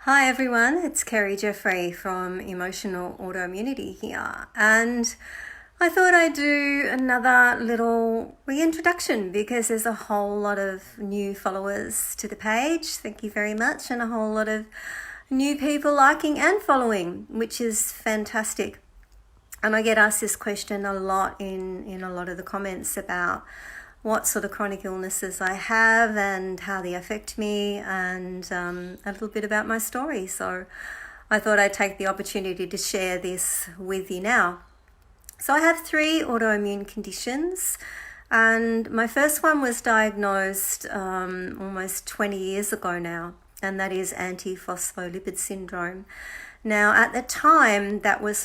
Hi everyone, it's Kerry Jeffrey from Emotional Autoimmunity here, and I thought I'd do another little reintroduction because there's a whole lot of new followers to the page. Thank you very much, and a whole lot of new people liking and following, which is fantastic. And I get asked this question a lot in a lot of the comments about what sort of chronic illnesses I have and how they affect me, and a little bit about my story. So I thought I'd take the opportunity to share this with you now. So I have 3 autoimmune conditions, and my first one was diagnosed almost 20 years ago now, and that is antiphospholipid syndrome. Now, at the time, there was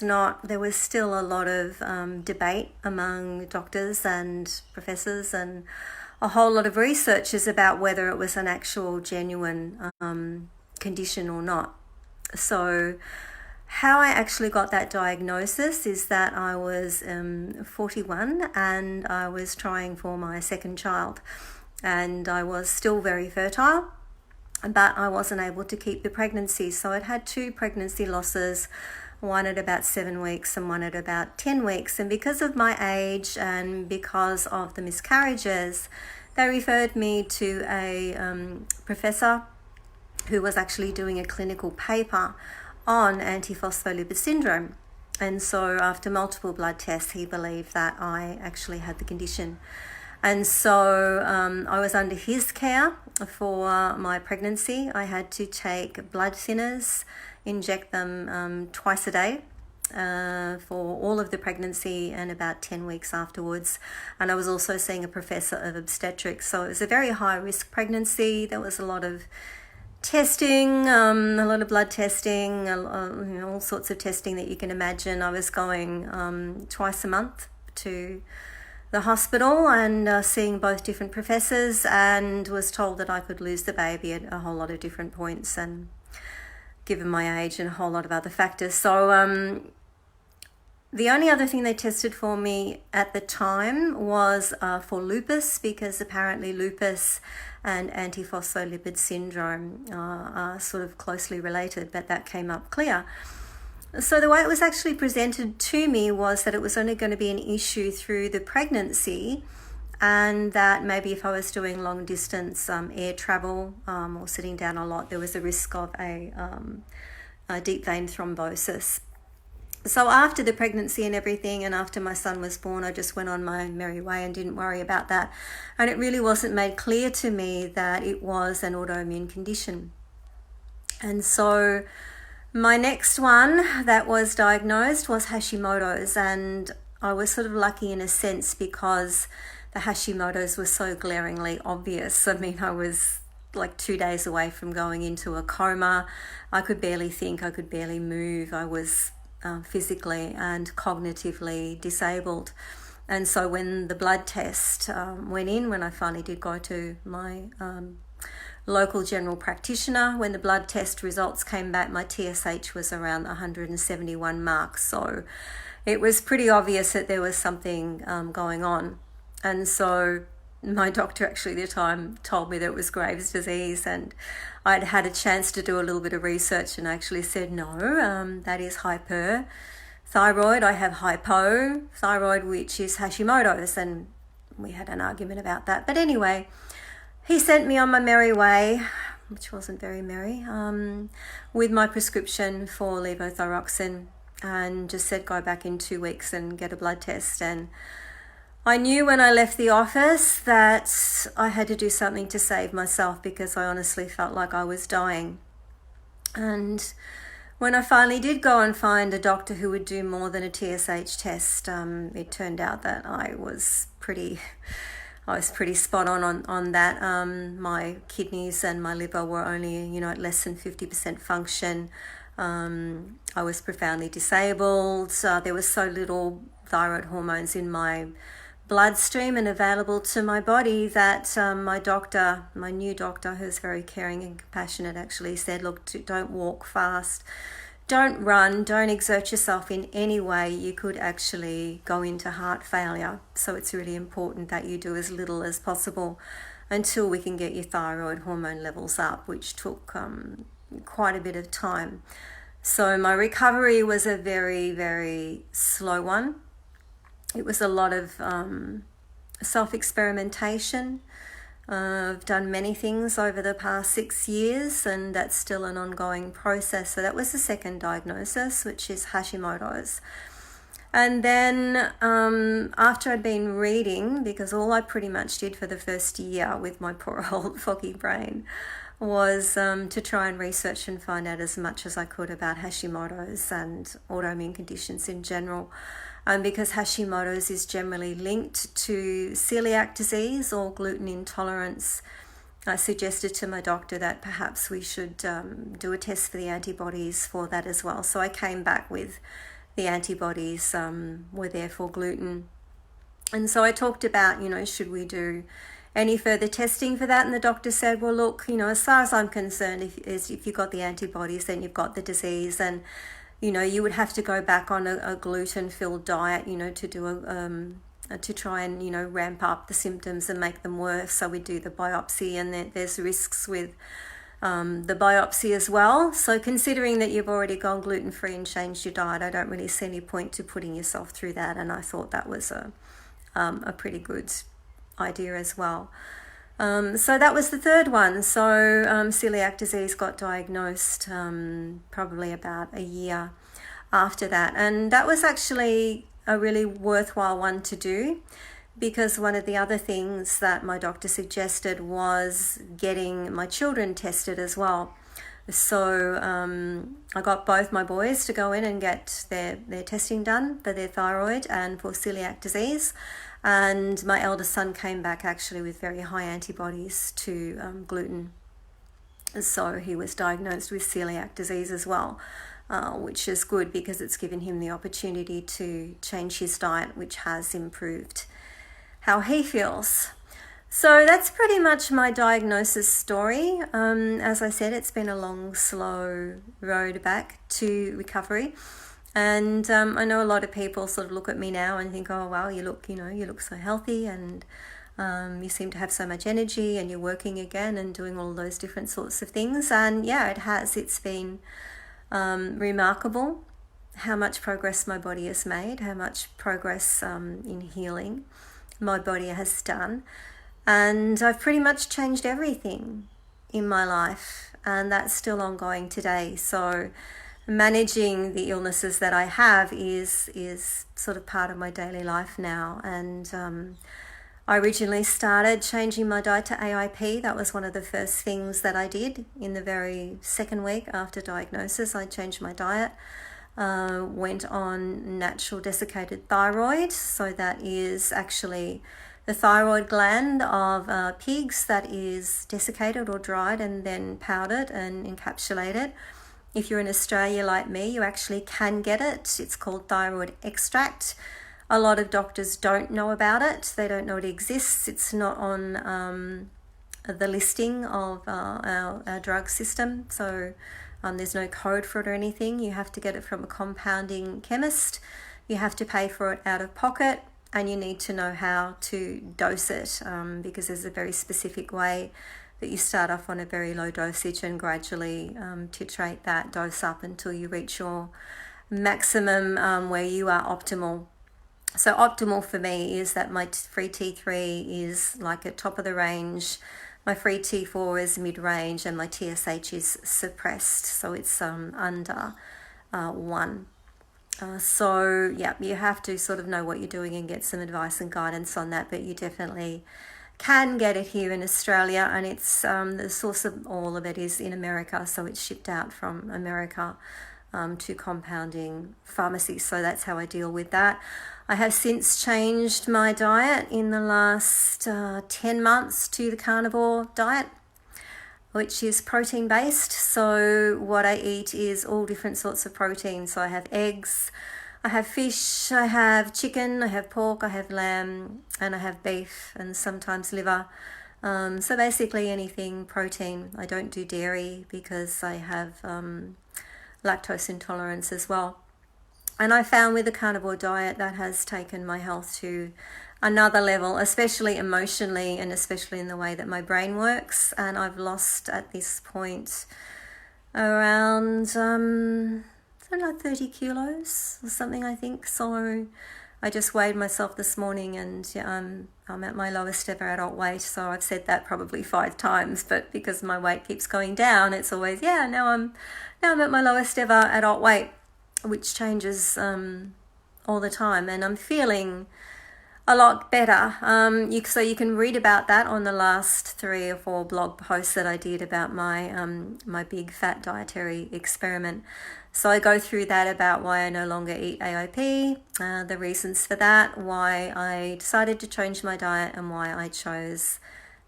still a lot of debate among doctors and professors and a whole lot of researchers about whether it was an actual genuine condition or not. So how I actually got that diagnosis is that I was 41 and I was trying for my second child, and I was still very fertile, but I wasn't able to keep the pregnancy. So I'd had 2 pregnancy losses, one at about 7 weeks and one at about 10 weeks. And because of my age and because of the miscarriages, they referred me to a professor who was actually doing a clinical paper on antiphospholipid syndrome. And so after multiple blood tests, he believed that I actually had the condition. And so I was under his care for my pregnancy. I had to take blood thinners, inject them twice a day for all of the pregnancy and about 10 weeks afterwards. And I was also seeing a professor of obstetrics. So it was a very high risk pregnancy. There was a lot of testing, a lot of blood testing, all sorts of testing that you can imagine. I was going twice a month to the hospital and seeing both different professors, and was told that I could lose the baby at a whole lot of different points, and given my age and a whole lot of other factors. So the only other thing they tested for me at the time was for lupus, because apparently lupus and antiphospholipid syndrome are sort of closely related, but that came up clear. So the way it was actually presented to me was that it was only going to be an issue through the pregnancy, and that maybe if I was doing long distance air travel or sitting down a lot, there was a risk of a deep vein thrombosis. So after the pregnancy and everything, and after my son was born, I just went on my merry way and didn't worry about that. And it really wasn't made clear to me that it was an autoimmune condition. And so my next one that was diagnosed was Hashimoto's, and I was sort of lucky in a sense because the Hashimoto's was so glaringly obvious. I mean, I was like 2 days away from going into a coma. I could barely think, I could barely move. I was physically and cognitively disabled. And so when the blood test went in, when I finally did go to my local general practitioner, when the blood test results came back, my TSH was around 171 marks. So it was pretty obvious that there was something going on. And so my doctor actually at the time told me that it was Graves' disease, and I'd had a chance to do a little bit of research and actually said, no, that is hyperthyroid. I have hypothyroid, which is Hashimoto's, and we had an argument about that. But anyway, he sent me on my merry way, which wasn't very merry, with my prescription for levothyroxine, and just said go back in 2 weeks and get a blood test. And I knew when I left the office that I had to do something to save myself, because I honestly felt like I was dying. And when I finally did go and find a doctor who would do more than a TSH test, it turned out that I was pretty spot on that. My kidneys and my liver were only, at less than 50% function. I was profoundly disabled. There was so little thyroid hormones in my bloodstream and available to my body that my new doctor, who's very caring and compassionate, actually said, look, don't walk fast, don't run, don't exert yourself in any way. You could actually go into heart failure. So it's really important that you do as little as possible until we can get your thyroid hormone levels up, which took quite a bit of time. So my recovery was a very, very slow one. It was a lot of self-experimentation. I've done many things over the past 6 years, and that's still an ongoing process. So that was the second diagnosis, which is Hashimoto's. And then after I'd been reading, because all I pretty much did for the first year with my poor old foggy brain was to try and research and find out as much as I could about Hashimoto's and autoimmune conditions in general. Because Hashimoto's is generally linked to celiac disease or gluten intolerance, I suggested to my doctor that perhaps we should do a test for the antibodies for that as well. So I came back with the antibodies were there for gluten. And so I talked about, should we do any further testing for that? And the doctor said, well, look, as far as I'm concerned, if you've got the antibodies, then you've got the disease. And you would have to go back on a gluten-filled diet, to do to try and, ramp up the symptoms and make them worse. So we do the biopsy, and there's risks with the biopsy as well. So considering that you've already gone gluten-free and changed your diet, I don't really see any point to putting yourself through that. And I thought that was a pretty good idea as well. So that was the third one. So celiac disease got diagnosed probably about a year after that. And that was actually a really worthwhile one to do, because one of the other things that my doctor suggested was getting my children tested as well. So I got both my boys to go in and get their testing done for their thyroid and for celiac disease. And my eldest son came back actually with very high antibodies to gluten. So he was diagnosed with celiac disease as well, which is good because it's given him the opportunity to change his diet, which has improved how he feels. So that's pretty much my diagnosis story. As I said, it's been a long, slow road back to recovery. And I know a lot of people sort of look at me now and think, oh, wow, you look so healthy, and you seem to have so much energy, and you're working again and doing all those different sorts of things. And yeah, it has. It's been remarkable how much progress my body has made, how much progress in healing my body has done. And I've pretty much changed everything in my life, and that's still ongoing today. So managing the illnesses that I have is sort of part of my daily life now. And I originally started changing my diet to AIP. That was one of the first things that I did in the very second week after diagnosis. I changed my diet, went on natural desiccated thyroid. So that is actually the thyroid gland of pigs that is desiccated or dried and then powdered and encapsulated. If you're in Australia like me, you actually can get it. It's called thyroid extract. A lot of doctors don't know about it. They don't know it exists. It's not on the listing of our drug system. So there's no code for it or anything. You have to get it from a compounding chemist. You have to pay for it out of pocket, and you need to know how to dose it because there's a very specific way that you start off on a very low dosage and gradually titrate that dose up until you reach your maximum where you are optimal. So optimal for me is that my free T3 is like at top of the range, my free T4 is mid-range, and my TSH is suppressed, so it's under 1. So yeah, you have to sort of know what you're doing and get some advice and guidance on that, but you definitely can get it here in Australia, and it's the source of all of it is in America, so it's shipped out from America to compounding pharmacies. So that's how I deal with that. I have since changed my diet in the last 10 months to the carnivore diet, which is protein based. So what I eat is all different sorts of protein. So I have eggs, I have fish, I have chicken, I have pork, I have lamb, and I have beef and sometimes liver. So basically anything protein. I don't do dairy because I have lactose intolerance as well. And I found with the carnivore diet that has taken my health to another level, especially emotionally and especially in the way that my brain works. And I've lost at this point around like 30 kilos or something, I think. So I just weighed myself this morning, and I'm at my lowest ever adult weight. So I've said that probably 5 times, but because my weight keeps going down, it's always now I'm at my lowest ever adult weight, which changes all the time, and I'm feeling a lot better. So you can read about that on the last 3 or 4 blog posts that I did about my big fat dietary experiment. So I go through that about why I no longer eat AOP, the reasons for that, why I decided to change my diet, and why I chose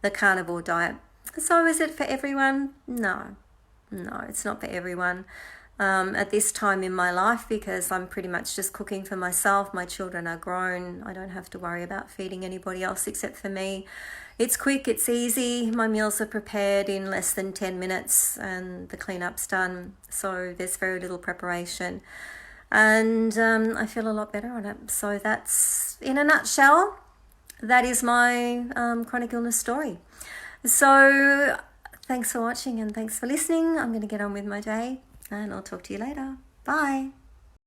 the carnivore diet. So is it for everyone? No, it's not for everyone. At this time in my life, because I'm pretty much just cooking for myself. My children are grown. I don't have to worry about feeding anybody else except for me. It's quick, it's easy. My meals are prepared in less than 10 minutes and the cleanup's done. So there's very little preparation. And I feel a lot better on it. So that's, in a nutshell, that is my chronic illness story. So thanks for watching and thanks for listening. I'm going to get on with my day, and I'll talk to you later. Bye.